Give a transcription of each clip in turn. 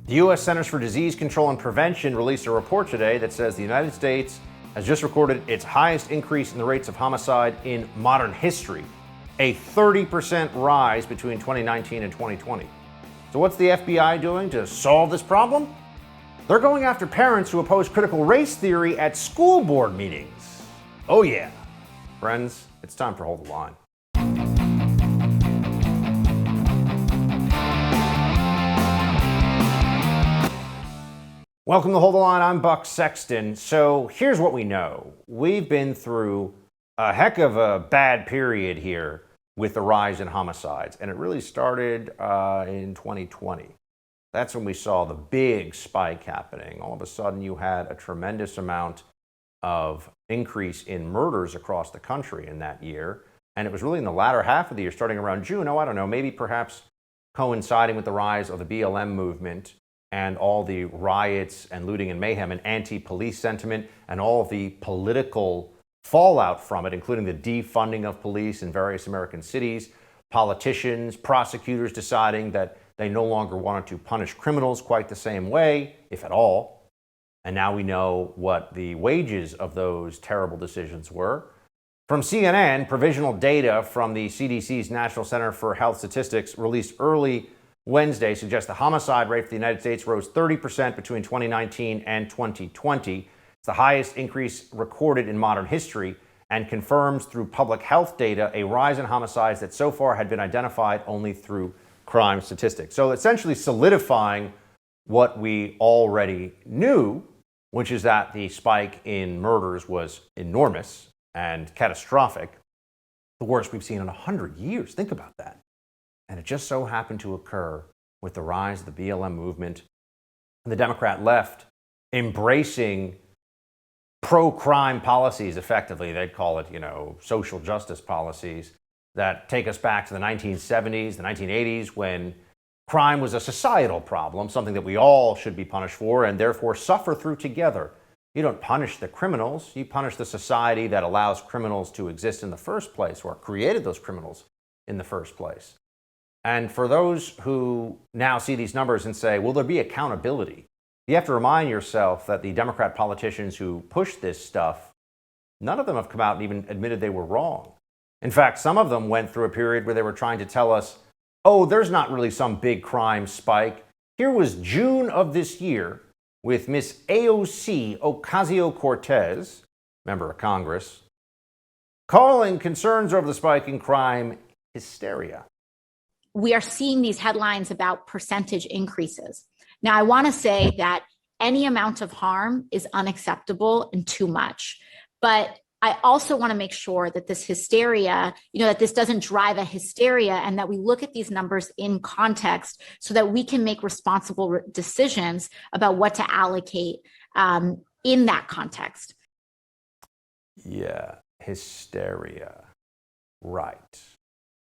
The U.S. Centers for Disease Control and Prevention released a report today that says the United States has just recorded its highest increase in the rates of homicide in modern history, a 30% rise between 2019 and 2020. So what's the FBI doing to solve this problem? They're going after parents who oppose critical race theory at school board meetings. Oh yeah. Friends, it's time for Hold the Line. Welcome to Hold the Line. I'm Buck Sexton. So here's what we know. We've been through a heck of a bad period here with the rise in homicides, and it really started in 2020. That's when we saw the big spike happening. All of a sudden, you had a tremendous amount of increase in murders across the country in that year, and it was really in the latter half of the year, starting around June. Oh, I don't know, maybe perhaps coinciding with the rise of the BLM movement and all the riots and looting and mayhem and anti-police sentiment and all of the political fallout from it, including the defunding of police in various American cities, politicians, prosecutors deciding that they no longer wanted to punish criminals quite the same way, if at all. And now we know what the wages of those terrible decisions were. From CNN, provisional data from the CDC's National Center for Health Statistics released early Wednesday suggests the homicide rate for the United States rose 30% between 2019 and 2020. It's the highest increase recorded in modern history and confirms through public health data a rise in homicides that so far had been identified only through crime statistics. So essentially solidifying what we already knew, which is that the spike in murders was enormous and catastrophic, the worst we've seen in 100 years. Think about that. And it just so happened to occur with the rise of the BLM movement and the Democrat left embracing pro-crime policies, effectively. They'd call it, social justice policies that take us back to the 1970s, the 1980s, when crime was a societal problem, something that we all should be punished for and therefore suffer through together. You don't punish the criminals, you punish the society that allows criminals to exist in the first place, or created those criminals in the first place. And for those who now see these numbers and say, will there be accountability? You have to remind yourself that the Democrat politicians who pushed this stuff, none of them have come out and even admitted they were wrong. In fact, some of them went through a period where they were trying to tell us, oh, there's not really some big crime spike. Here was June of this year with Miss AOC Ocasio-Cortez, member of Congress, calling concerns over the spike in crime hysteria. We are seeing these headlines about percentage increases. Now, I want to say that any amount of harm is unacceptable and too much. But I also want to make sure that this hysteria, that this doesn't drive a hysteria, and that we look at these numbers in context so that we can make responsible decisions about what to allocate in that context. Yeah, hysteria. Right.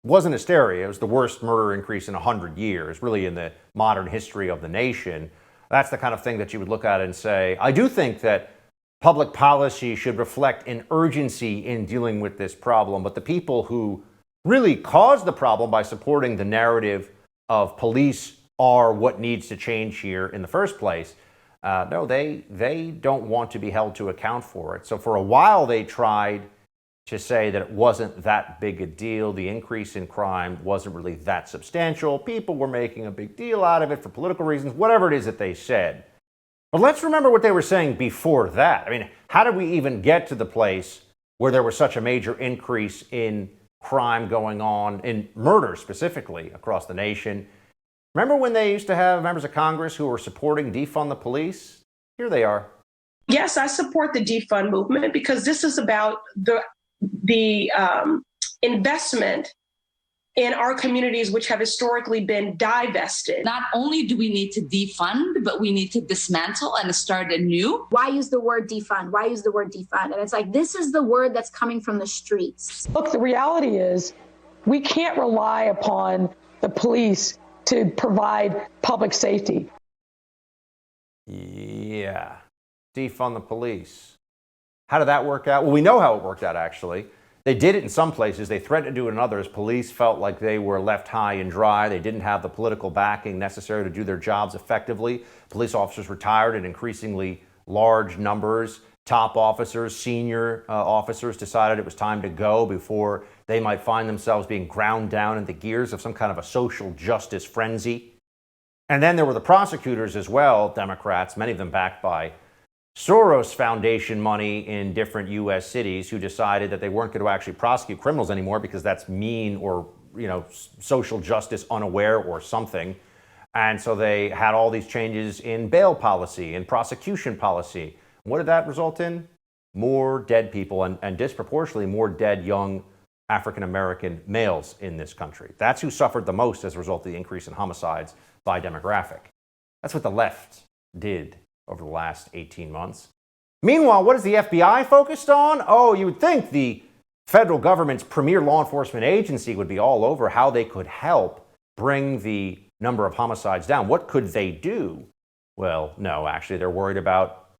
It wasn't hysteria. It was the worst murder increase in 100 years, really in the modern history of the nation. That's the kind of thing that you would look at and say, I do think that public policy should reflect an urgency in dealing with this problem. But the people who really caused the problem by supporting the narrative of police are what needs to change here in the first place, no, they don't want to be held to account for it. So for a while, they tried to say that it wasn't that big a deal. The increase in crime wasn't really that substantial. People were making a big deal out of it for political reasons, whatever it is that they said. But let's remember what they were saying before that. I mean, how did we even get to the place where there was such a major increase in crime going on, in murder specifically, across the nation? Remember when they used to have members of Congress who were supporting defund the police? Here they are. Yes, I support the defund movement because this is about the investment in our communities, which have historically been divested. Not only do we need to defund, but we need to dismantle and start anew. Why use the word defund? Why use the word defund? And it's like, this is the word that's coming from the streets. Look, the reality is we can't rely upon the police to provide public safety. Yeah, defund the police. How did that work out? Well, we know how it worked out, actually. They did it in some places. They threatened to do it in others. Police felt like they were left high and dry. They didn't have the political backing necessary to do their jobs effectively. Police officers retired in increasingly large numbers. Top officers, senior officers decided it was time to go before they might find themselves being ground down into gears of some kind of a social justice frenzy. And then there were the prosecutors as well, Democrats, many of them backed by Soros Foundation money in different U.S. cities, who decided that they weren't going to actually prosecute criminals anymore because that's mean or, social justice unaware or something. And so they had all these changes in bail policy and prosecution policy. What did that result in? More dead people and disproportionately more dead young African-American males in this country. That's who suffered the most as a result of the increase in homicides by demographic. That's what the left did over the last 18 months. Meanwhile, what is the FBI focused on? Oh, you would think the federal government's premier law enforcement agency would be all over how they could help bring the number of homicides down. What could they do? Well, no, actually, they're worried about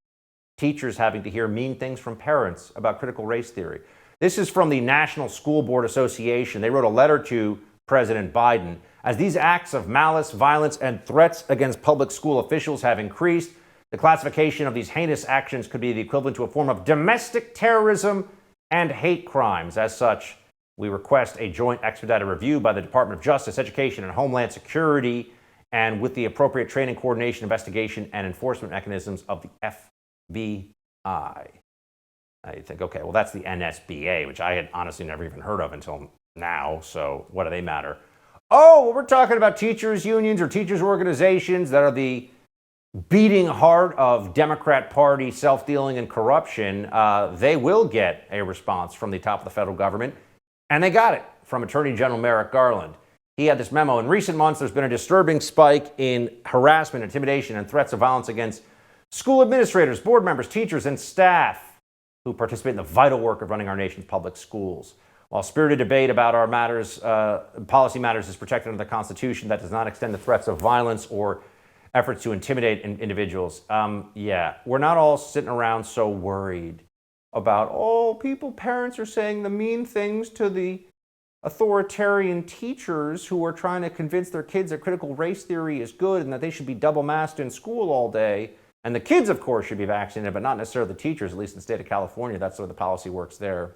teachers having to hear mean things from parents about critical race theory. This is from the National School Board Association. They wrote a letter to President Biden. As these acts of malice, violence, and threats against public school officials have increased, the classification of these heinous actions could be the equivalent to a form of domestic terrorism and hate crimes. As such, we request a joint expedited review by the Department of Justice, Education, and Homeland Security, and with the appropriate training, coordination, investigation, and enforcement mechanisms of the FBI. Now you think, okay, well, that's the NSBA, which I had honestly never even heard of until now, so what do they matter? Oh, well, we're talking about teachers' unions or teachers' organizations that are the beating heart of Democrat Party self-dealing and corruption. They will get a response from the top of the federal government, and they got it from Attorney General Merrick Garland. He had this memo. In recent months, there's been a disturbing spike in harassment, intimidation, and threats of violence against school administrators, board members, teachers, and staff who participate in the vital work of running our nation's public schools. While spirited debate about our matters, policy matters is protected under the Constitution, that does not extend to threats of violence or efforts to intimidate individuals. We're not all sitting around so worried about, parents are saying the mean things to the authoritarian teachers who are trying to convince their kids that critical race theory is good and that they should be double masked in school all day. And the kids, of course, should be vaccinated, but not necessarily the teachers, at least in the state of California. That's the way the policy works there.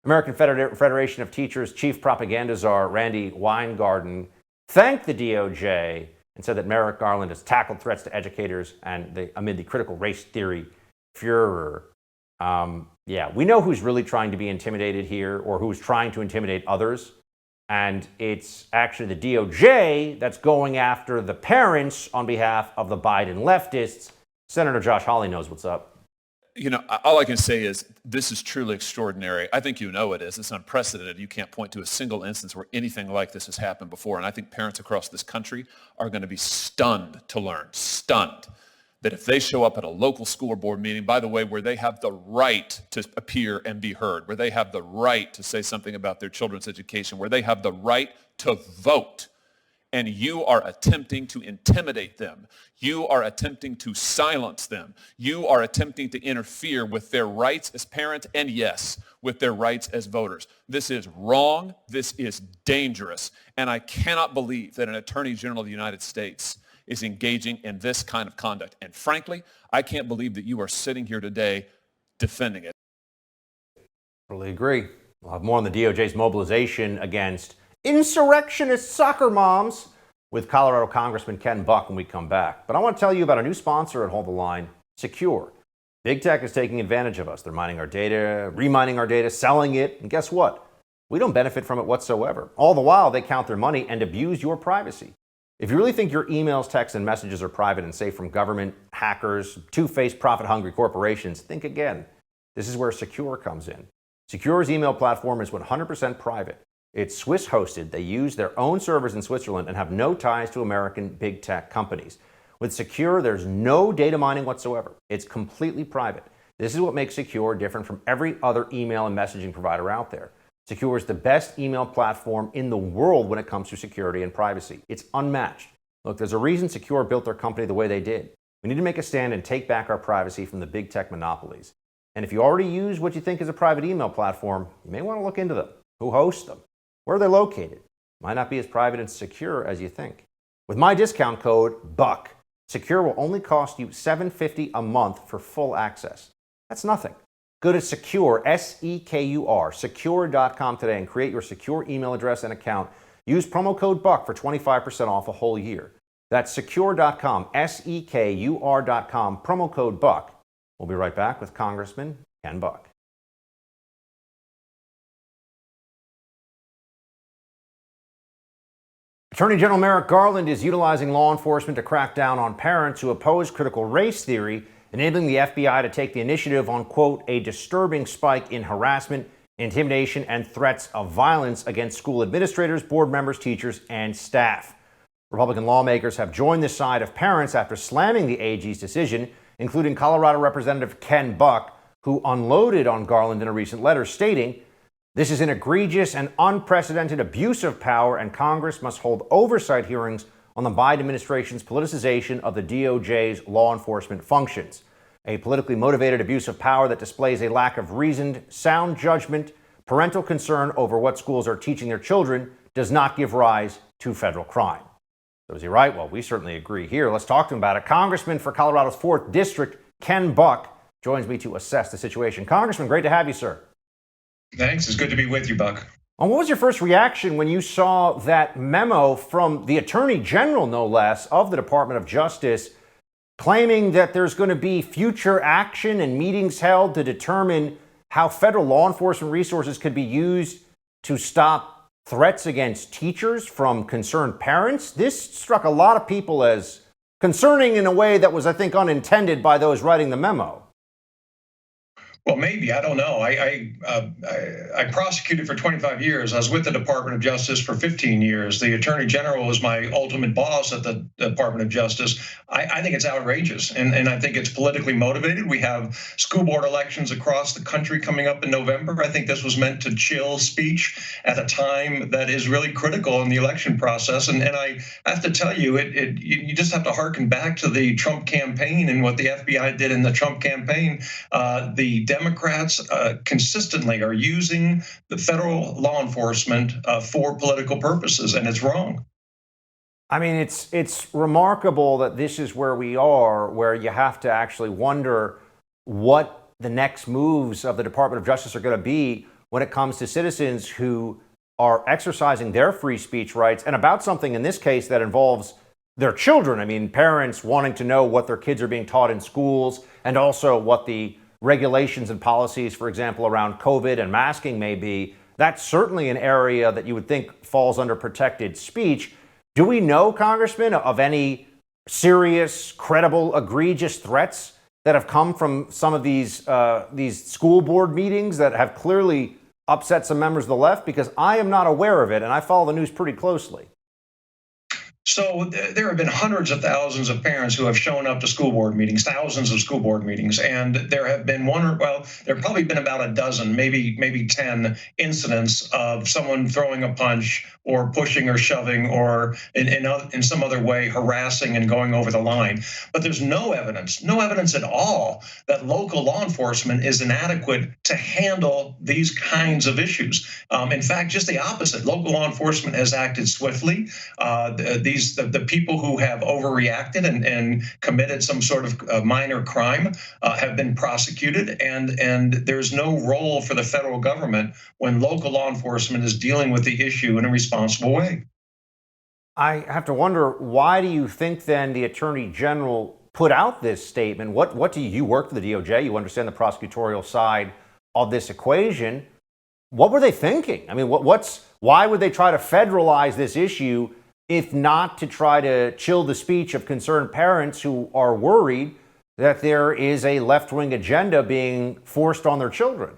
American Federation of Teachers chief propaganda czar Randy Weingarten thanked the DOJ and said that Merrick Garland has tackled threats to educators and amid the critical race theory furor. We know who's really trying to be intimidated here, or who's trying to intimidate others. And it's actually the DOJ that's going after the parents on behalf of the Biden leftists. Senator Josh Hawley knows what's up. All I can say is this is truly extraordinary. I think it is. It's unprecedented. You can't point to a single instance where anything like this has happened before. And I think parents across this country are going to be stunned to learn, that if they show up at a local school board meeting, by the way, where they have the right to appear and be heard, where they have the right to say something about their children's education, where they have the right to vote, and you are attempting to intimidate them, you are attempting to silence them, you are attempting to interfere with their rights as parents, and yes, with their rights as voters. This is wrong, this is dangerous, and I cannot believe that an Attorney General of the United States is engaging in this kind of conduct. And frankly, I can't believe that you are sitting here today defending it. Totally agree. We'll have more on the DOJ's mobilization against insurrectionist soccer moms with Colorado Congressman Ken Buck when we come back. But I want to tell you about a new sponsor at Hold the Line, Secure. Big tech is taking advantage of us. They're mining our data, remining our data, selling it, and guess what? We don't benefit from it whatsoever. All the while, they count their money and abuse your privacy. If you really think your emails, texts, and messages are private and safe from government, hackers, two-faced, profit-hungry corporations, think again. This is where Secure comes in. Secure's email platform is 100% private. It's Swiss-hosted. They use their own servers in Switzerland and have no ties to American big tech companies. With Secure, there's no data mining whatsoever. It's completely private. This is what makes Secure different from every other email and messaging provider out there. Secure is the best email platform in the world when it comes to security and privacy. It's unmatched. Look, there's a reason Secure built their company the way they did. We need to make a stand and take back our privacy from the big tech monopolies. And if you already use what you think is a private email platform, you may want to look into them. Who hosts them? Where are they located? Might not be as private and secure as you think. With my discount code BUCK, Secure will only cost you $7.50 a month for full access. That's nothing. Go to Secure, S-E-K-U-R, secure.com today and create your secure email address and account. Use promo code BUCK for 25% off a whole year. That's secure.com, S-E-K-U-R.com, promo code BUCK. We'll be right back with Congressman Ken Buck. Attorney General Merrick Garland is utilizing law enforcement to crack down on parents who oppose critical race theory, enabling the FBI to take the initiative on, quote, a disturbing spike in harassment, intimidation, and threats of violence against school administrators, board members, teachers, and staff. Republican lawmakers have joined the side of parents after slamming the AG's decision, including Colorado Representative Ken Buck, who unloaded on Garland in a recent letter stating, "This is an egregious and unprecedented abuse of power, and Congress must hold oversight hearings on the Biden administration's politicization of the DOJ's law enforcement functions. A politically motivated abuse of power that displays a lack of reasoned, sound judgment, parental concern over what schools are teaching their children does not give rise to federal crime." So is he right? Well, we certainly agree here. Let's talk to him about it. Congressman for Colorado's 4th District, Ken Buck, joins me to assess the situation. Congressman, great to have you, sir. Thanks. It's good to be with you, Buck. And what was your first reaction when you saw that memo from the Attorney General, no less, of the Department of Justice, claiming that there's going to be future action and meetings held to determine how federal law enforcement resources could be used to stop threats against teachers from concerned parents? This struck a lot of people as concerning in a way that was, I think, unintended by those writing the memo. Well, maybe. I don't know. I prosecuted for 25 years. I was with the Department of Justice for 15 years. The Attorney General was my ultimate boss at the Department of Justice. I think it's outrageous, and I think it's politically motivated. We have school board elections across the country coming up in November. I think this was meant to chill speech at a time that is really critical in the election process. And I have to tell you, you just have to hearken back to the Trump campaign and what the FBI did in the Trump campaign. The Democrats consistently are using the federal law enforcement for political purposes, and it's wrong. I mean, it's remarkable that this is where we are, where you have to actually wonder what the next moves of the Department of Justice are going to be when it comes to citizens who are exercising their free speech rights, and about something in this case that involves their children. I mean, parents wanting to know what their kids are being taught in schools, and also what the regulations and policies, for example, around COVID and masking may be. That's certainly an area that you would think falls under protected speech. Do we know, Congressman, of any serious, credible, egregious threats that have come from some of these school board meetings that have clearly upset some members of the left? Because I am not aware of it, and I follow the news pretty closely. So there have been hundreds of thousands of parents who have shown up to school board meetings, thousands of school board meetings, and there have been there have probably been about a dozen, maybe 10 incidents of someone throwing a punch or pushing or shoving or in some other way harassing and going over the line. But there's no evidence at all that local law enforcement is inadequate to handle these kinds of issues. In fact, just the opposite. Local law enforcement has acted swiftly. The people who have overreacted and committed some sort of minor crime have been prosecuted, and there's no role for the federal government when local law enforcement is dealing with the issue in a responsible way. I have to wonder, why do you think then the Attorney General put out this statement? What do you work for the DOJ? You understand the prosecutorial side of this equation. What were they thinking? I mean, why would they try to federalize this issue if not to try to chill the speech of concerned parents who are worried that there is a left-wing agenda being forced on their children?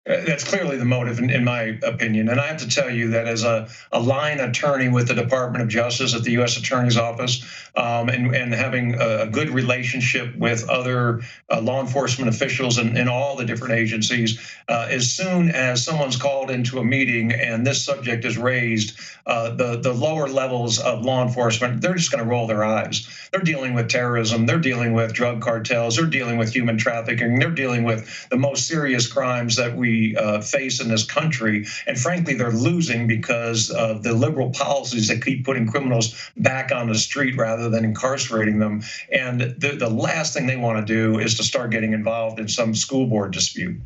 That's clearly the motive, in my opinion. And I have to tell you that as a line attorney with the Department of Justice at the U.S. Attorney's Office, and having a good relationship with other law enforcement officials in all the different agencies, as soon as someone's called into a meeting and this subject is raised, the lower levels of law enforcement, they're just going to roll their eyes. They're dealing with terrorism. They're dealing with drug cartels. They're dealing with human trafficking. They're dealing with the most serious crimes that we face in this country. And frankly, they're losing because of the liberal policies that keep putting criminals back on the street rather than incarcerating them. And the last thing they want to do is to start getting involved in some school board dispute.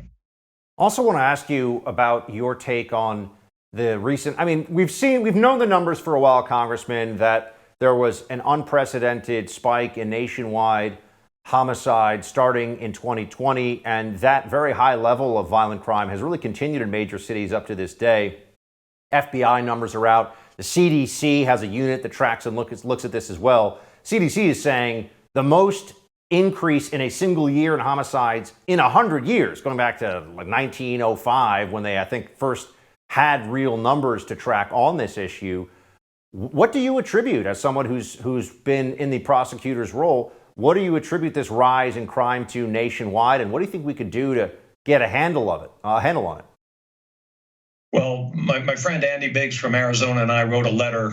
Also want to ask you about your take on the recent, I mean, we've known the numbers for a while, Congressman, that there was an unprecedented spike in nationwide homicide starting in 2020, and that very high level of violent crime has really continued in major cities up to this day. FBI numbers are out. The CDC has a unit that tracks and looks at this as well. CDC is saying the most increase in a single year in homicides in 100 years, going back to like 1905 when they, I think, first had real numbers to track on this issue. What do you attribute, as someone who's been in the prosecutor's role, what do you attribute this rise in crime to nationwide, and what do you think we could do to get a handle on it? Well, my friend Andy Biggs from Arizona and I wrote a letter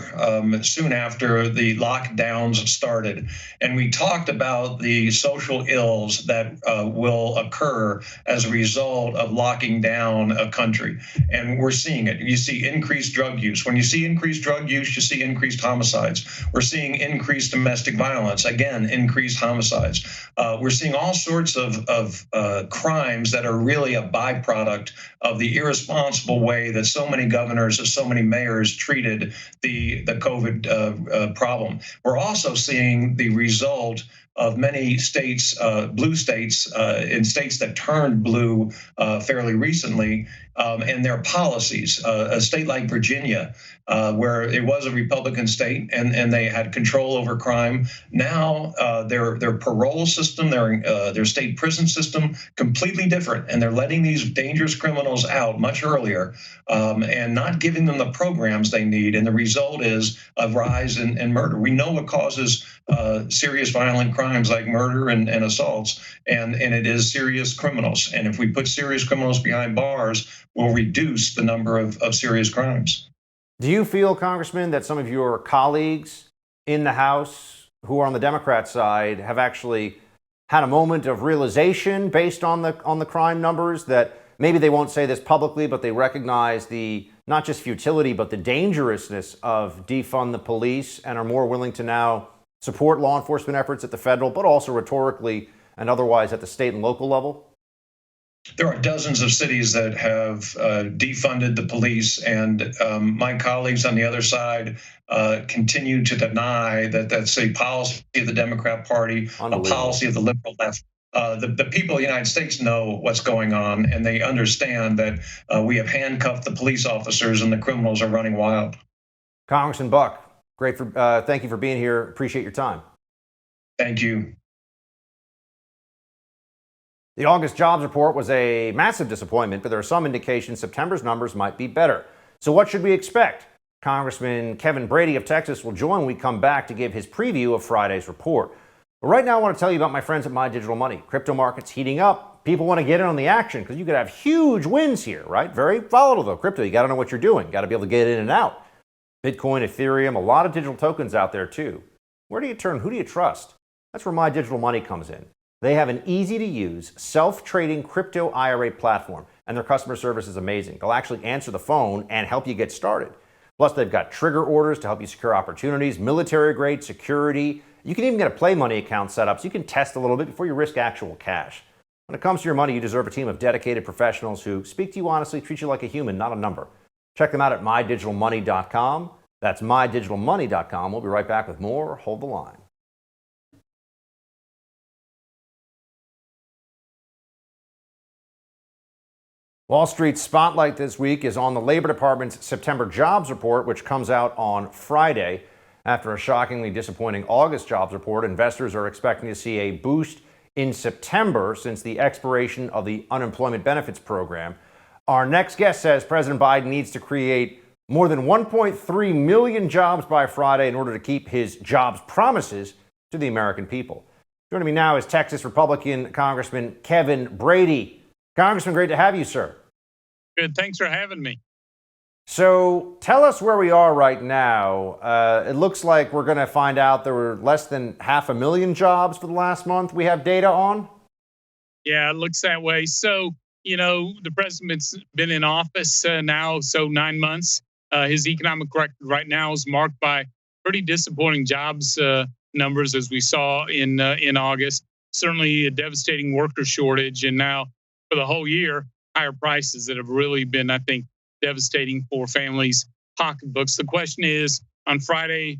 soon after the lockdowns started, and we talked about the social ills that will occur as a result of locking down a country. And we're seeing it. You see increased drug use. When you see increased drug use, you see increased homicides. We're seeing increased domestic violence, again, increased homicides. We're seeing all sorts of crimes that are really a byproduct of the irresponsible way that so many governors and so many mayors treated the COVID problem. We're also seeing the result of many states, blue states, in states that turned blue fairly recently, and their policies. A state like Virginia, where it was a Republican state and they had control over crime. Now their parole system, their state prison system, completely different, and they're letting these dangerous criminals out much earlier and not giving them the programs they need. And the result is a rise in murder. We know what causes serious violent crimes like murder and assaults, and it is serious criminals. And if we put serious criminals behind bars, we'll reduce the number of serious crimes. Do you feel, Congressman, that some of your colleagues in the House who are on the Democrat side have actually had a moment of realization based on the crime numbers, that maybe they won't say this publicly, but they recognize the not just futility, but the dangerousness of defund the police, and are more willing to now support law enforcement efforts at the federal, but also rhetorically and otherwise at the state and local level? There are dozens of cities that have defunded the police, and my colleagues on the other side continue to deny that that's a policy of the Democrat Party, a policy of the liberal left. The people of the United States know what's going on, and they understand that we have handcuffed the police officers and the criminals are running wild. Congressman Buck, thank you for being here. Appreciate your time. Thank you. The August jobs report was a massive disappointment, but there are some indications September's numbers might be better. So what should we expect? Congressman Kevin Brady of Texas will join when we come back to give his preview of Friday's report. But right now, I want to tell you about my friends at My Digital Money. Crypto markets heating up. People want to get in on the action because you could have huge wins here, right? Very volatile though. Crypto, you got to know what you're doing. Got to be able to get in and out. Bitcoin, Ethereum, a lot of digital tokens out there too. Where do you turn? Who do you trust? That's where My Digital Money comes in. They have an easy-to-use, self-trading crypto IRA platform, and their customer service is amazing. They'll actually answer the phone and help you get started. Plus, they've got trigger orders to help you secure opportunities, military-grade security. You can even get a Play Money account set up so you can test a little bit before you risk actual cash. When it comes to your money, you deserve a team of dedicated professionals who speak to you honestly, treat you like a human, not a number. Check them out at mydigitalmoney.com. That's mydigitalmoney.com. We'll be right back with more. Hold the line. Wall Street's spotlight this week is on the Labor Department's September jobs report, which comes out on Friday. After a shockingly disappointing August jobs report, investors are expecting to see a boost in September since the expiration of the unemployment benefits program. Our next guest says President Biden needs to create more than 1.3 million jobs by Friday in order to keep his jobs promises to the American people. Joining me now is Texas Republican Congressman Kevin Brady. Congressman, great to have you, sir. Good. Thanks for having me. So tell us where we are right now. It looks like we're going to find out there were less than 500,000 jobs for the last month we have data on. Yeah, it looks that way. So, the president's been in office now, 9 months. His economic record right now is marked by pretty disappointing jobs numbers, as we saw in August. Certainly a devastating worker shortage, and now for the whole year, higher prices that have really been, I think, devastating for families' pocketbooks. The question is, on Friday,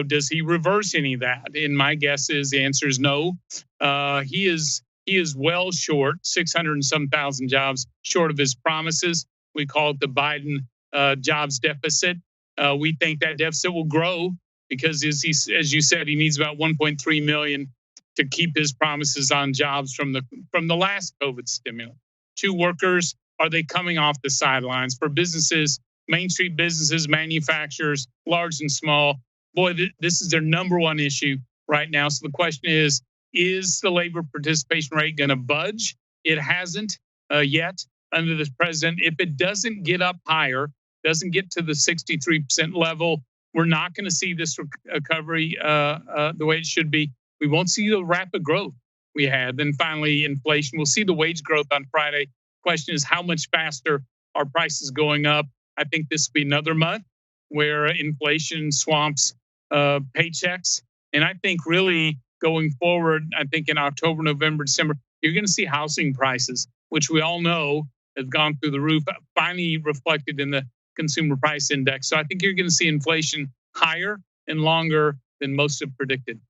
does he reverse any of that? And my guess is the answer is no. He is well short, 600 and some thousand jobs short of his promises. We call it the Biden jobs deficit. We think that deficit will grow because, as you said, he needs about 1.3 million to keep his promises on jobs from the last COVID stimulus. To workers, are they coming off the sidelines? For businesses, Main Street businesses, manufacturers, large and small, boy, this is their number one issue right now. So the question is the labor participation rate going to budge? It hasn't yet under this president. If it doesn't get up higher, doesn't get to the 63% level, we're not going to see this recovery the way it should be. We won't see the rapid growth we had. Then finally, inflation. We'll see the wage growth on Friday. Question is, how much faster are prices going up? I think this will be another month where inflation swamps paychecks. And I think really going forward, I think in October, November, December, you're going to see housing prices, which we all know have gone through the roof, finally reflected in the consumer price index. So I think you're going to see inflation higher and longer than most have predicted.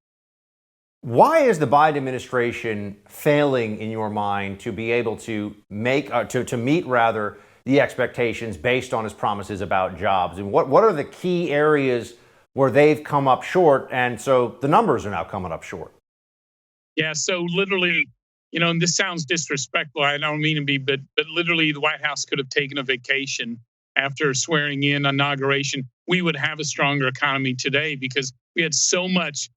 Why is the Biden administration failing, in your mind, to be able to meet the expectations based on his promises about jobs? And what are the key areas where they've come up short, and so the numbers are now coming up short? Yeah, so literally, and this sounds disrespectful, I don't mean to be, but literally the White House could have taken a vacation after swearing in inauguration. We would have a stronger economy today because we had so much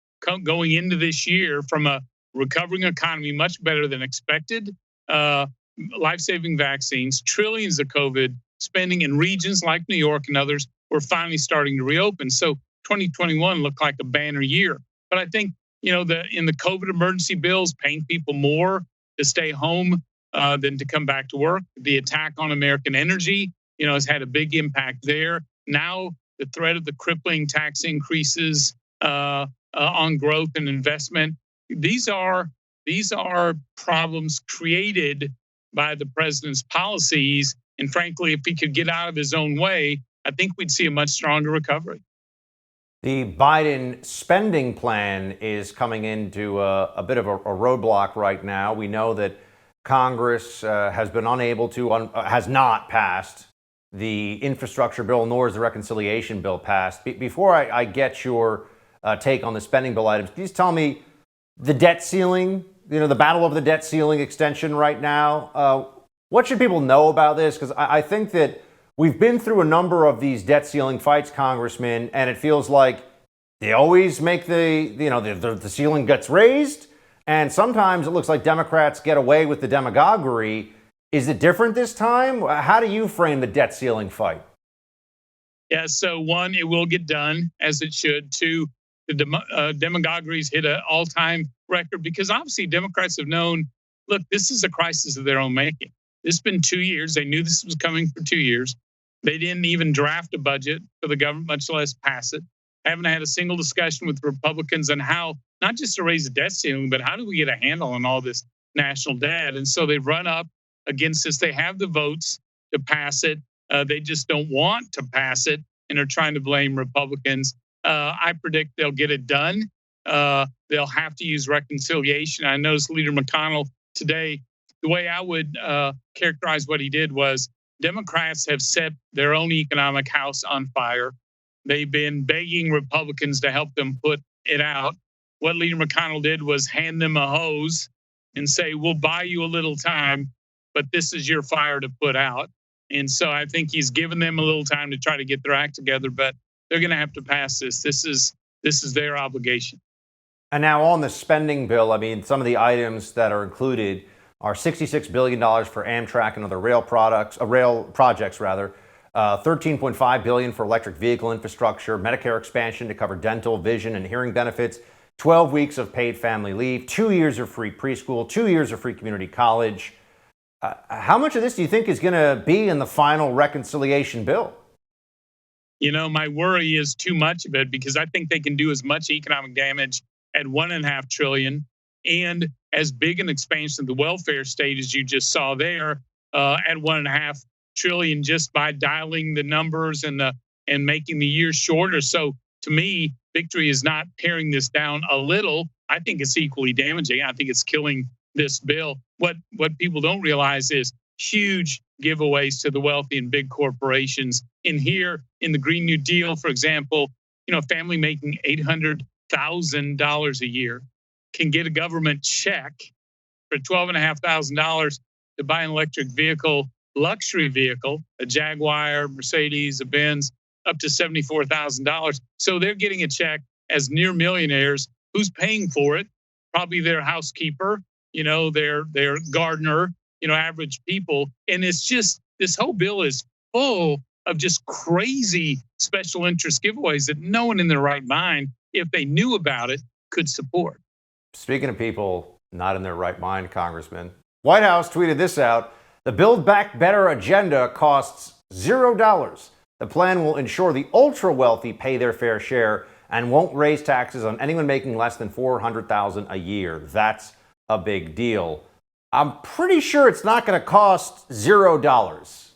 going into this year from a recovering economy, much better than expected, life-saving vaccines, trillions of COVID spending in regions like New York and others were finally starting to reopen. So 2021 looked like a banner year. But I think, in the COVID emergency bills, paying people more to stay home than to come back to work. The attack on American energy, has had a big impact there. Now the threat of the crippling tax increases on growth and investment. These are problems created by the president's policies. And frankly, if he could get out of his own way, I think we'd see a much stronger recovery. The Biden spending plan is coming into a bit of a roadblock right now. We know that Congress has not passed the infrastructure bill, nor is the reconciliation bill passed. Before I get your take on the spending bill items, please tell me the debt ceiling, the battle over the debt ceiling extension right now. What should people know about this? Because I think that we've been through a number of these debt ceiling fights, Congressman, and it feels like they always make the ceiling gets raised, and sometimes it looks like Democrats get away with the demagoguery. Is it different this time? How do you frame the debt ceiling fight? Yeah, so one, it will get done as it should. Two, the demagoguery's hit an all-time record because obviously Democrats have known, look, this is a crisis of their own making. It's been 2 years. They knew this was coming for 2 years. They didn't even draft a budget for the government, much less pass it. I haven't had a single discussion with Republicans on how, not just to raise the debt ceiling, but how do we get a handle on all this national debt? And so they've run up against this. They have the votes to pass it. They just don't want to pass it and are trying to blame Republicans. I predict they'll get it done. They'll have to use reconciliation. I noticed Leader McConnell today, the way I would characterize what he did was Democrats have set their own economic house on fire. They've been begging Republicans to help them put it out. What Leader McConnell did was hand them a hose and say, we'll buy you a little time, but this is your fire to put out. And so I think he's given them a little time to try to get their act together, but they're going to have to pass this. This is their obligation. And now on the spending bill, I mean, some of the items that are included are $66 billion for Amtrak and other rail projects, $13.5 billion for electric vehicle infrastructure, Medicare expansion to cover dental, vision, and hearing benefits, 12 weeks of paid family leave, 2 years of free preschool, 2 years of free community college. How much of this do you think is going to be in the final reconciliation bill? You know, my worry is too much of it, because I think they can do as much economic damage at $1.5 trillion and as big an expansion of the welfare state as you just saw there at $1.5 trillion, just by dialing the numbers and making the years shorter. So to me, victory is not paring this down a little. I think it's equally damaging. I think it's killing this bill. What people don't realize is huge giveaways to the wealthy and big corporations. In here, in the Green New Deal, for example, you know, a family making $800,000 a year can get a government check for $12,500 to buy an electric vehicle, luxury vehicle, a Jaguar, Mercedes, a Benz, up to $74,000. So they're getting a check as near millionaires. Who's paying for it? Probably their housekeeper, you know, their gardener, you know, average people. And it's just, this whole bill is full of just crazy special interest giveaways that no one in their right mind, if they knew about it, could support. Speaking of people not in their right mind, Congressman, White House tweeted this out: the Build Back Better agenda costs $0. The plan will ensure the ultra wealthy pay their fair share and won't raise taxes on anyone making less than $400,000 a year. That's a big deal. I'm pretty sure it's not going to cost $0.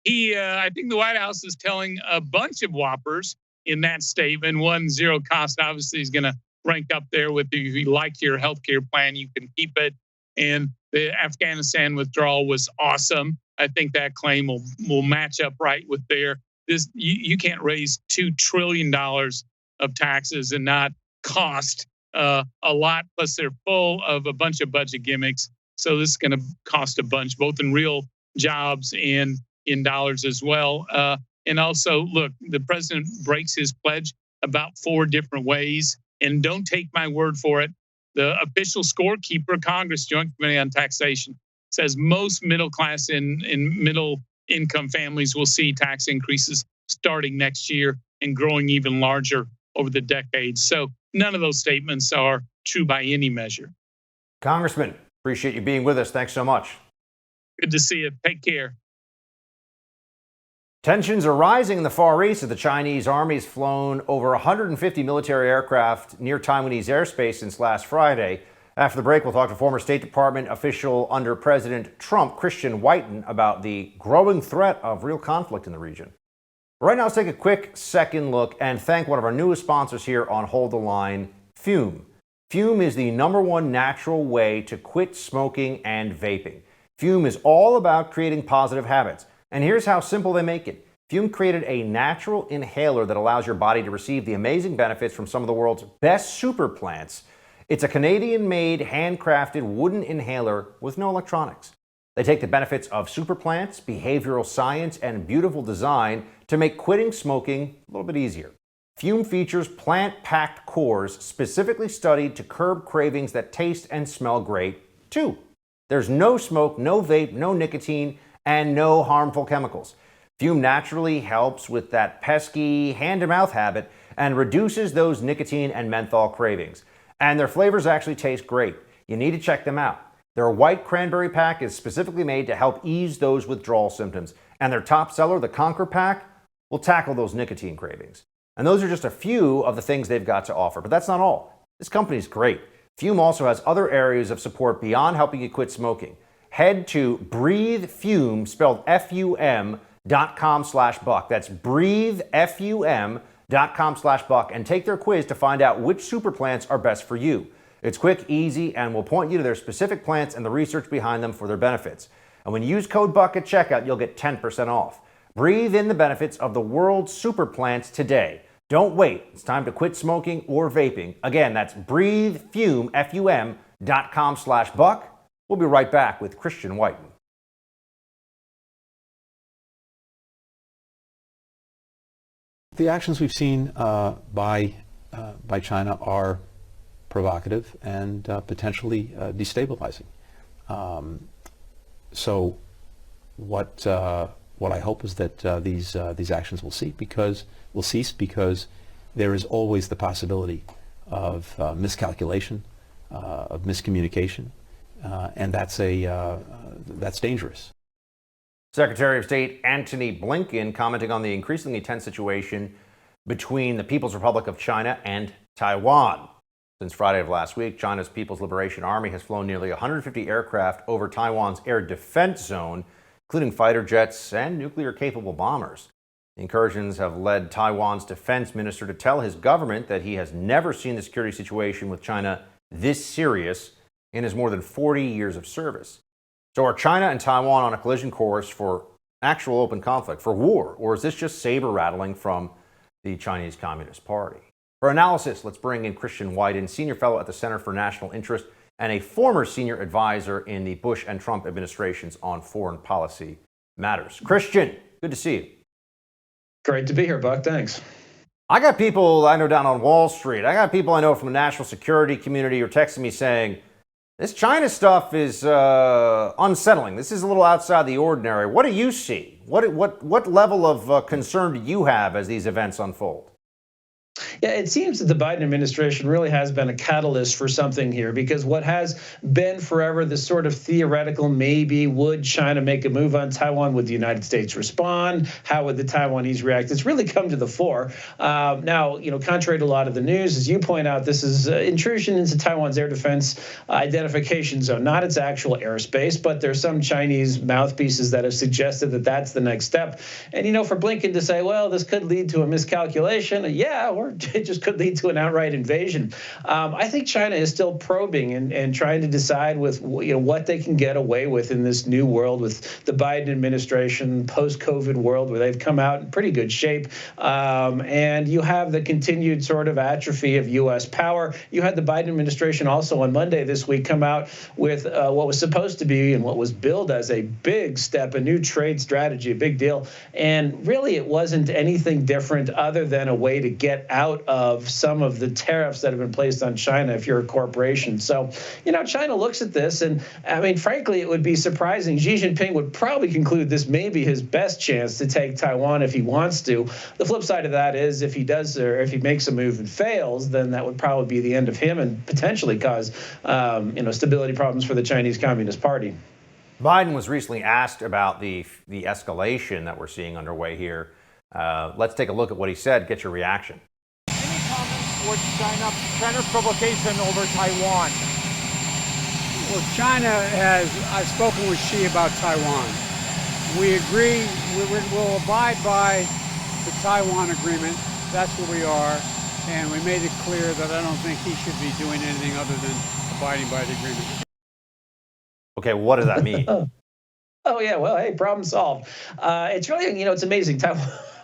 I think the White House is telling a bunch of whoppers in that statement. One, zero cost, obviously, is going to rank up there with, if you like your healthcare plan, you can keep it. And the Afghanistan withdrawal was awesome. I think that claim will match up right with their. You can't raise $2 trillion of taxes and not cost a lot. Plus, they're full of a bunch of budget gimmicks. So this is going to cost a bunch, both in real jobs and in dollars as well. And also, look, the president breaks his pledge about 4 different ways. And don't take my word for it. The official scorekeeper, Congress Joint Committee on Taxation, says most middle class and middle income families will see tax increases starting next year and growing even larger over the decades. So none of those statements are true by any measure. Congressman, appreciate you being with us. Thanks so much. Good to see you. Take care. Tensions are rising in the Far East as the Chinese Army has flown over 150 military aircraft near Taiwanese airspace since last Friday. After the break, we'll talk to former State Department official under President Trump, Christian Whiten, about the growing threat of real conflict in the region. Right now, let's take a quick second look and thank one of our newest sponsors here on Hold the Line, Fume. Fume is the #1 natural way to quit smoking and vaping. Fume is all about creating positive habits. And here's how simple they make it. Fume created a natural inhaler that allows your body to receive the amazing benefits from some of the world's best super plants. It's a Canadian-made, handcrafted wooden inhaler with no electronics. They take the benefits of super plants, behavioral science, and beautiful design to make quitting smoking a little bit easier. Fume features plant-packed cores specifically studied to curb cravings that taste and smell great, too. There's no smoke, no vape, no nicotine, and no harmful chemicals. Fume naturally helps with that pesky hand-to-mouth habit and reduces those nicotine and menthol cravings. And their flavors actually taste great. You need to check them out. Their white cranberry pack is specifically made to help ease those withdrawal symptoms. And their top seller, the Conquer pack, will tackle those nicotine cravings. And those are just a few of the things they've got to offer. But that's not all. This company's great. Fume also has other areas of support beyond helping you quit smoking. Head to BreatheFume, spelled FUM.com/buck. That's BreatheFUM.com/buck, and take their quiz to find out which super plants are best for you. It's quick, easy, and will point you to their specific plants and the research behind them for their benefits. And when you use code BUCK at checkout, you'll get 10% off. Breathe in the benefits of the world's super plants today. Don't wait. It's time to quit smoking or vaping. Again, that's BreatheFume, FUM.com/buck. We'll be right back with Christian Whiten. The actions we've seen by China are provocative and potentially destabilizing. So what I hope is that these actions will cease because there is always the possibility of miscalculation, of miscommunication, and that's dangerous. Secretary of State Antony Blinken commenting on the increasingly tense situation between the People's Republic of China and Taiwan. Since Friday of last week, China's People's Liberation Army has flown nearly 150 aircraft over Taiwan's air defense zone, including fighter jets and nuclear-capable bombers. The incursions have led Taiwan's defense minister to tell his government that he has never seen the security situation with China this serious in his more than 40 years of service. So are China and Taiwan on a collision course for actual open conflict, for war, or is this just saber rattling from the Chinese Communist Party? For analysis, let's bring in Christian Wyden, senior fellow at the Center for National Interest and a former senior advisor in the Bush and Trump administrations on foreign policy matters. Christian, good to see you. Great to be here, Buck. Thanks. I got people I know down on Wall Street. I got people I know from the national security community who are texting me saying, this China stuff is unsettling. This is a little outside the ordinary. What do you see? What level of concern do you have as these events unfold? Yeah, it seems that the Biden administration really has been a catalyst for something here, because what has been forever this sort of theoretical maybe would China make a move on Taiwan, would the United States respond, how would the Taiwanese react, it's really come to the fore. Now, contrary to a lot of the news, as you point out, this is intrusion into Taiwan's air defense identification zone, not its actual airspace, but there's some Chinese mouthpieces that have suggested that that's the next step. And, for Blinken to say, well, this could lead to a miscalculation, yeah, or it just could lead to an outright invasion. I think China is still probing and trying to decide with what they can get away with in this new world with the Biden administration, post-COVID world where they've come out in pretty good shape. And you have the continued sort of atrophy of U.S. power. You had the Biden administration also on Monday this week come out with what was supposed to be and what was billed as a big step, a new trade strategy, a big deal. And really it wasn't anything different other than a way to get out of some of the tariffs that have been placed on China if you're a corporation. So, China looks at this, and I mean, frankly, it would be surprising. Xi Jinping would probably conclude this may be his best chance to take Taiwan if he wants to. The flip side of that is if he does, or if he makes a move and fails, then that would probably be the end of him and potentially cause, stability problems for the Chinese Communist Party. Biden was recently asked about the escalation that we're seeing underway here. Let's take a look at what he said. Get your reaction. Towards China's provocation over Taiwan? Well, I've spoken with Xi about Taiwan. We agree, we'll abide by the Taiwan agreement. That's where we are. And we made it clear that I don't think he should be doing anything other than abiding by the agreement. Okay, what does that mean? Oh, yeah. Well, hey, problem solved. It's really, it's amazing.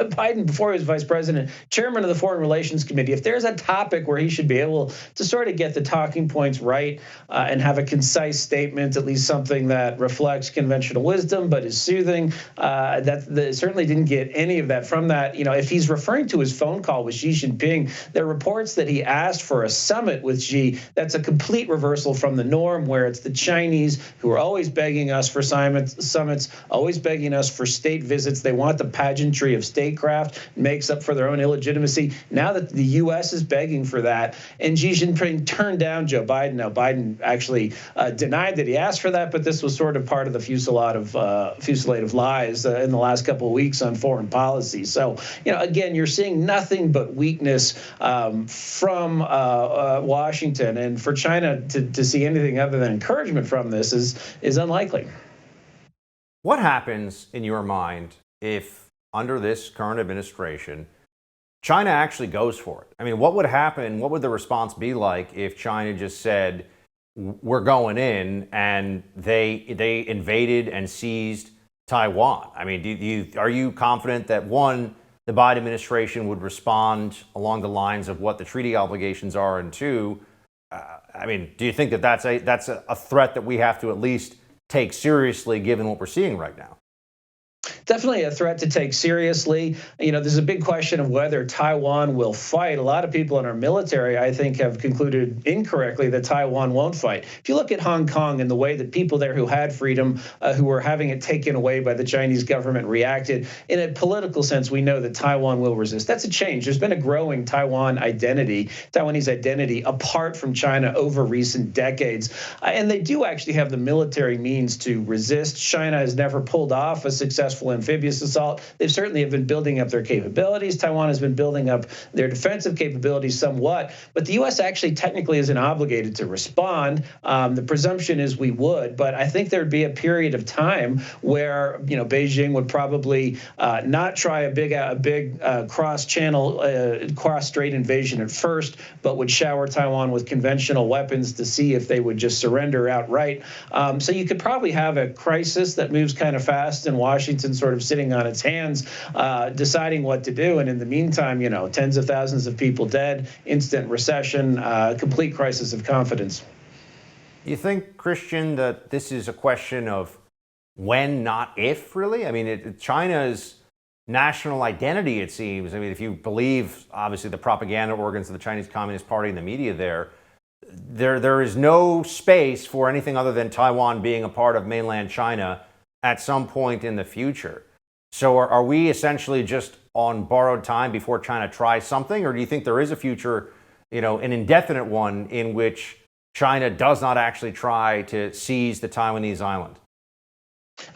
Biden, before he was vice president, chairman of the Foreign Relations Committee, if there's a topic where he should be able to sort of get the talking points right and have a concise statement, at least something that reflects conventional wisdom but is soothing, that certainly didn't get any of that from that. If he's referring to his phone call with Xi Jinping, there are reports that he asked for a summit with Xi. That's a complete reversal from the norm, where it's the Chinese who are always begging us for summits, always begging us for state visits. They want the pageantry of statecraft, makes up for their own illegitimacy. Now that the U.S. is begging for that, and Xi Jinping turned down Joe Biden. Now, Biden actually denied that he asked for that, but this was sort of part of the fusillade of lies in the last couple of weeks on foreign policy. So, again, you're seeing nothing but weakness from Washington, and for China to see anything other than encouragement from this is unlikely. What happens in your mind if, under this current administration, China actually goes for it? I mean, what would happen? What would the response be like if China just said, we're going in, and they invaded and seized Taiwan? I mean, are you confident that, one, the Biden administration would respond along the lines of what the treaty obligations are, and two, do you think that that's a threat that we have to at least take seriously given what we're seeing right now? definitely a threat to take seriously. There's a big question of whether Taiwan will fight. A lot of people in our military, I think, have concluded incorrectly that Taiwan won't fight. If you look at Hong Kong and the way that people there who had freedom, who were having it taken away by the Chinese government reacted, in a political sense, we know that Taiwan will resist. That's a change. There's been a growing Taiwanese identity apart from China over recent decades. And they do actually have the military means to resist. China has never pulled off a successful amphibious assault. They've certainly have been building up their capabilities. Taiwan has been building up their defensive capabilities somewhat, but the U.S. actually technically isn't obligated to respond. The presumption is we would, but I think there'd be a period of time where Beijing would probably not try a big cross-channel, cross-strait invasion at first, but would shower Taiwan with conventional weapons to see if they would just surrender outright. So you could probably have a crisis that moves kind of fast, and Washington sort of sitting on its hands, deciding what to do. And in the meantime, tens of thousands of people dead, instant recession, complete crisis of confidence. You think, Christian, that this is a question of when, not if, really? I mean, China's national identity, it seems, if you believe, obviously, the propaganda organs of the Chinese Communist Party and the media there is no space for anything other than Taiwan being a part of mainland China at some point in the future. So are we essentially just on borrowed time before China tries something, or do you think there is a future, an indefinite one, in which China does not actually try to seize the Taiwanese island?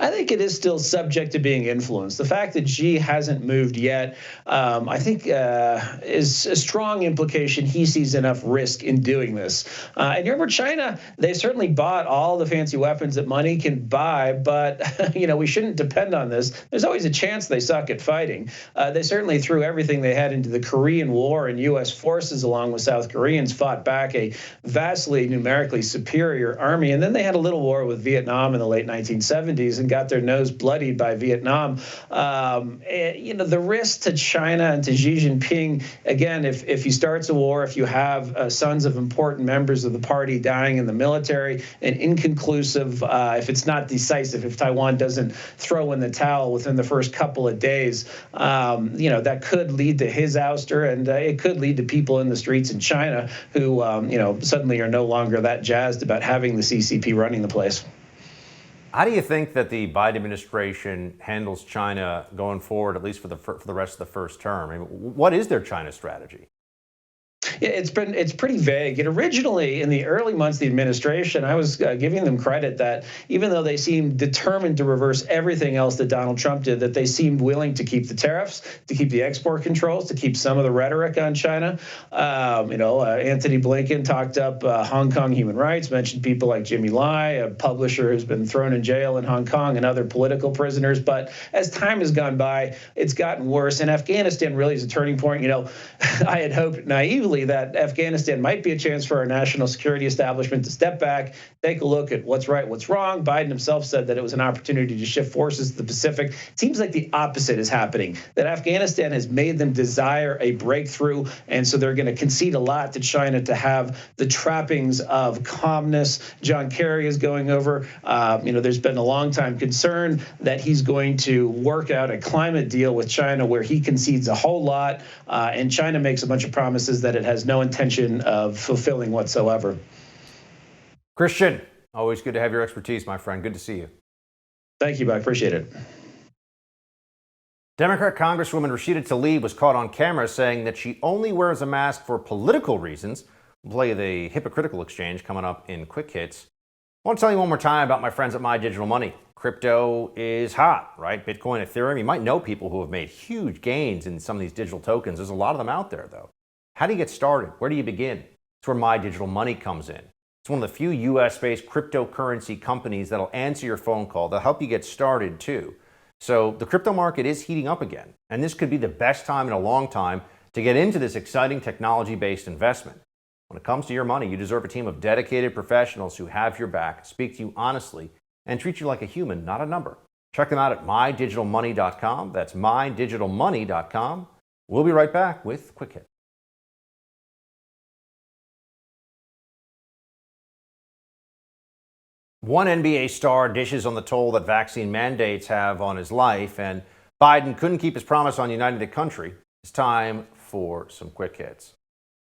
I think it is still subject to being influenced. The fact that Xi hasn't moved yet, I think, is a strong implication he sees enough risk in doing this. And remember, China, they certainly bought all the fancy weapons that money can buy, but, we shouldn't depend on this. There's always a chance they suck at fighting. They certainly threw everything they had into the Korean War, and U.S. forces, along with South Koreans, fought back a vastly numerically superior army. And then they had a little war with Vietnam in the late 1970s. And got their nose bloodied by Vietnam. The risk to China and to Xi Jinping, again, if he starts a war, if you have sons of important members of the party dying in the military, and inconclusive, if it's not decisive, if Taiwan doesn't throw in the towel within the first couple of days, that could lead to his ouster, and it could lead to people in the streets in China who, suddenly are no longer that jazzed about having the CCP running the place. How do you think that the Biden administration handles China going forward, at least for the rest of the first term? What is their China strategy? Yeah, it's pretty vague. And originally, in the early months of the administration, I was giving them credit that even though they seemed determined to reverse everything else that Donald Trump did, that they seemed willing to keep the tariffs, to keep the export controls, to keep some of the rhetoric on China. Anthony Blinken talked up Hong Kong human rights, mentioned people like Jimmy Lai, a publisher who's been thrown in jail in Hong Kong, and other political prisoners. But as time has gone by, it's gotten worse. And Afghanistan really is a turning point. I had hoped naively that Afghanistan might be a chance for our national security establishment to step back, take a look at what's right, what's wrong. Biden himself said that it was an opportunity to shift forces to the Pacific. It seems like the opposite is happening, that Afghanistan has made them desire a breakthrough, and so they're going to concede a lot to China to have the trappings of calmness. John Kerry is going over. There's been a long time concern that he's going to work out a climate deal with China where he concedes a whole lot, and China makes a bunch of promises that it has no intention of fulfilling whatsoever. Christian, always good to have your expertise, my friend. Good to see you. Thank you, I appreciate it. Democrat Congresswoman Rashida Tlaib was caught on camera saying that she only wears a mask for political reasons. We'll play the hypocritical exchange coming up in Quick Hits. I want to tell you one more time about my friends at My Digital Money. Crypto is hot, right? Bitcoin, Ethereum. You might know people who have made huge gains in some of these digital tokens. There's a lot of them out there, though. How do you get started? Where do you begin? It's where My Digital Money comes in. It's one of the few US-based cryptocurrency companies that'll answer your phone call. They'll help you get started, too. So the crypto market is heating up again, and this could be the best time in a long time to get into this exciting technology-based investment. When it comes to your money, you deserve a team of dedicated professionals who have your back, speak to you honestly, and treat you like a human, not a number. Check them out at mydigitalmoney.com. That's mydigitalmoney.com. We'll be right back with Quick Hit. One NBA star dishes on the toll that vaccine mandates have on his life, and Biden couldn't keep his promise on uniting the country. It's time for some quick hits.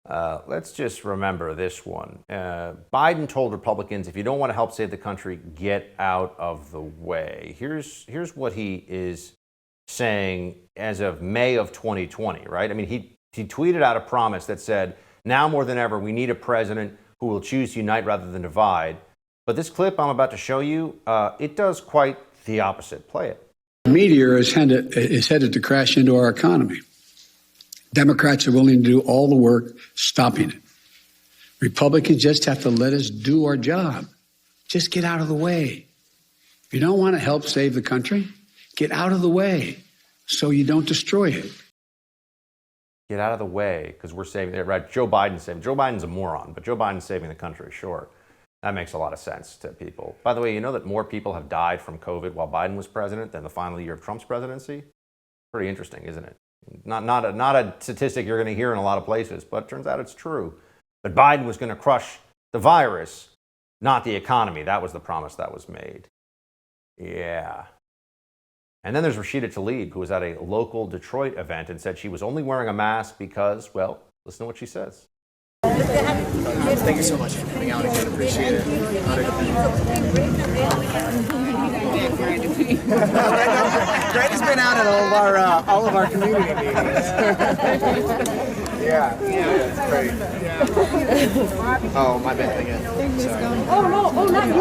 Let's just remember this one. Biden told Republicans, if you don't want to help save the country, get out of the way. Here's what he is saying as of May of 2020, right? I mean, he tweeted out a promise that said, now more than ever, we need a president who will choose to unite rather than divide. But this clip I'm about to show you, it does quite the opposite. Play it. The meteor is headed to crash into our economy. Democrats are willing to do all the work stopping it. Republicans just have to let us do our job. Just get out of the way. If you don't want to help save the country, get out of the way so you don't destroy it. Get out of the way because we're saving it, right? Joe Biden's a moron, but Joe Biden's saving the country, sure. That makes a lot of sense to people. By the way, you know that more people have died from COVID while Biden was president than the final year of Trump's presidency? Pretty interesting, isn't it? Not a statistic you're going to hear in a lot of places, but it turns out it's true. But Biden was going to crush the virus, not the economy. That was the promise that was made. Yeah. And then there's Rashida Tlaib, who was at a local Detroit event and said she was only wearing a mask because, well, listen to what she sa's. Thank you so much for coming out again. Appreciate it. Granny's been out at all of our community meetings. Yeah, it's great. Oh, my bad again. Sorry. Oh, no, not you.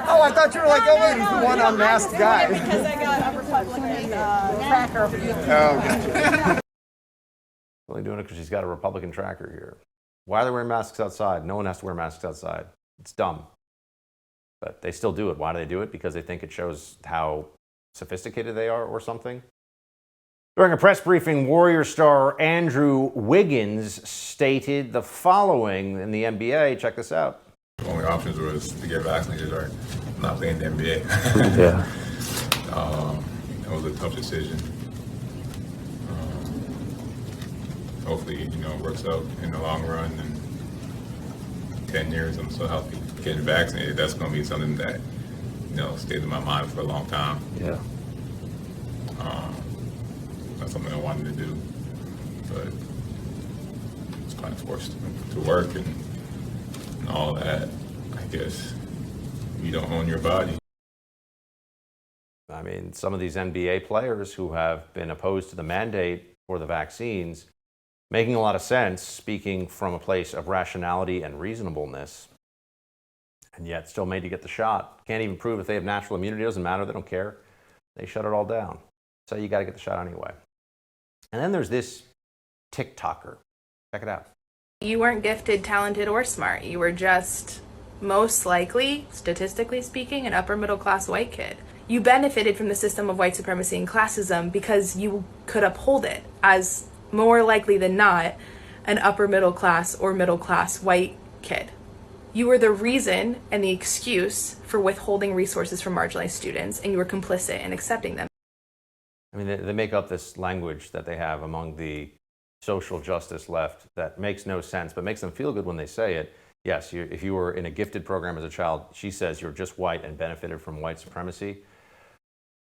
Oh, I thought you were like, oh, wait, one unmasked guy. Because I got a Republican tracker. Oh, gotcha. Only doing it because she's got a Republican tracker here. Why are they wearing masks outside? No one has to wear masks outside. It's dumb. But they still do it. Why do they do it? Because they think it shows how sophisticated they are or something? During a press briefing, Warrior star Andrew Wiggins stated the following in the NBA. Check this out. The only options was to get vaccinated or not play in the NBA. Yeah. That was a tough decision. Hopefully, it works out in the long run. And 10 years, I'm so healthy. Getting vaccinated, that's going to be something that, stays in my mind for a long time. Yeah. That's something I wanted to do, but it's kind of forced to work and all that. I guess you don't own your body. I mean, some of these NBA players who have been opposed to the mandate for the vaccines, making a lot of sense, speaking from a place of rationality and reasonableness, and yet still made to get the shot. Can't even prove if they have natural immunity. Doesn't matter. They don't care. They shut it all down. So you got to get the shot anyway. And then there's this TikToker. Check it out. You weren't gifted, talented, or smart. You were just, most likely, statistically speaking, an upper middle class white kid. You benefited from the system of white supremacy and classism because you could uphold it as, more likely than not, an upper middle class or middle class white kid. You were the reason and the excuse for withholding resources from marginalized students, and you were complicit in accepting them. I mean, they make up this language that they have among the social justice left that makes no sense, but makes them feel good when they say it. Yes, if you were in a gifted program as a child, she says you're just white and benefited from white supremacy.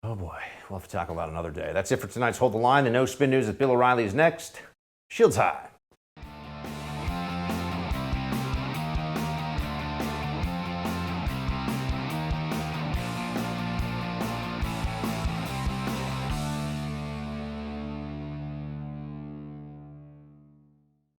Oh boy, we'll have to tackle that another day. That's it for tonight's Hold the Line. The No Spin News with Bill O'Reilly is next. Shields high.